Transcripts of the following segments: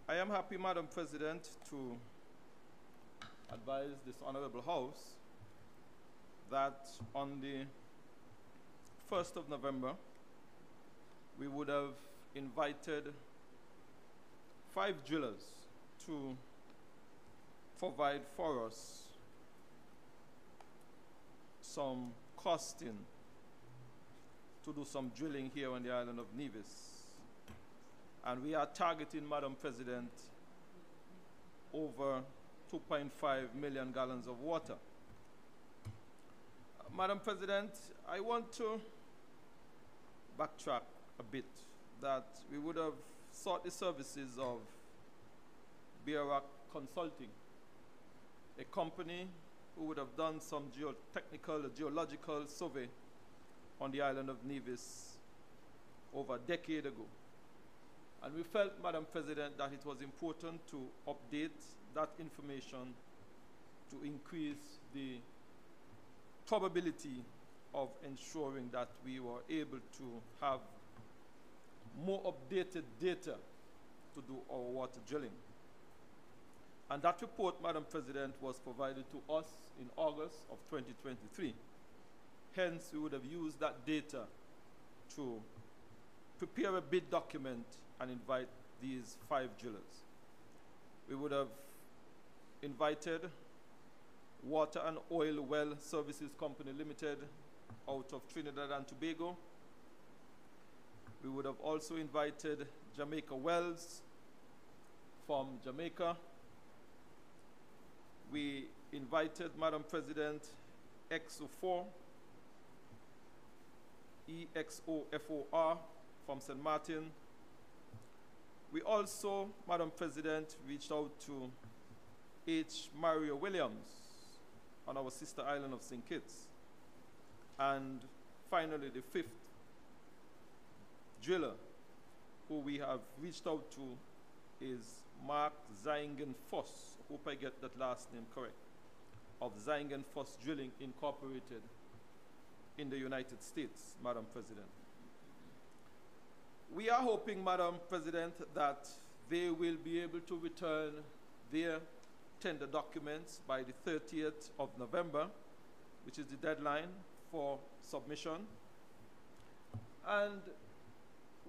I am happy, Madam President, to advise this Honorable House that on the 1st of November, we would have invited 5 drillers to provide for us some costing to do some drilling here on the island of Nevis. And we are targeting, Madam President, over 2.5 million gallons of water. Madam President, I want to backtrack a bit, that we would have sought the services of BRAC Consulting, a company who would have done some geological survey on the island of Nevis over a decade ago. And we felt, Madam President, that it was important to update that information to increase the probability of ensuring that we were able to have more updated data to do our water drilling. And that report, Madam President, was provided to us in August of 2023. Hence, we would have used that data to prepare a bid document and invite these 5 drillers. We would have invited Water and Oil Well Services Company Limited out of Trinidad and Tobago. We would have also invited Jamaica Wells from Jamaica. We invited, Madam President, EXO4 from St. Martin. We also, Madam President, reached out to H. Mario Williams on our sister island of St. Kitts. And finally, the 5th driller who we have reached out to is Mark Zyngen-Foss. Hope I get that last name correct, of Zyngen-Foss Drilling Incorporated in the United States, Madam President. We are hoping, Madam President, that they will be able to return their tender documents by the 30th of November, which is the deadline for submission. And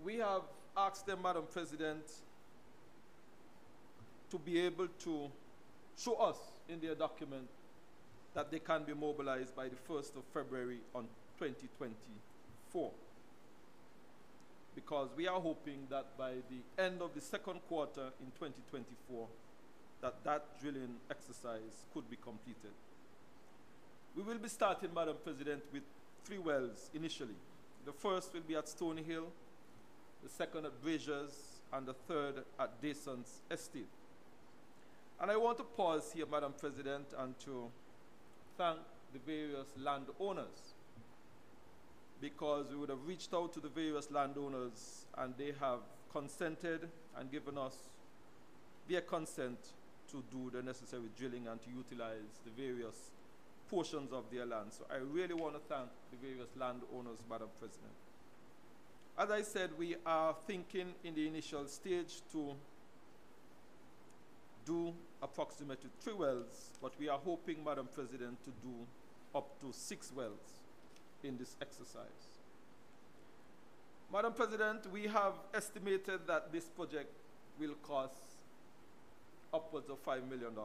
we have asked them, Madam President, to be able to show us in their document that they can be mobilized by the 1st of February on 2024. Because we are hoping that by the end of the 2nd quarter in 2024, that drilling exercise could be completed. We will be starting, Madam President, with 3 wells initially. The first will be at Stoney Hill, the second at Braziers, and the third at Dasents Estate. And I want to pause here, Madam President, and to thank the various landowners, because we would have reached out to the various landowners and they have consented and given us their consent to do the necessary drilling and to utilize the various portions of their land. So I really want to thank the various landowners, Madam President. As I said, we are thinking in the initial stage to do approximately 3 wells, but we are hoping, Madam President, to do up to 6 wells in this exercise. Madam President, we have estimated that this project will cost upwards of $5 million.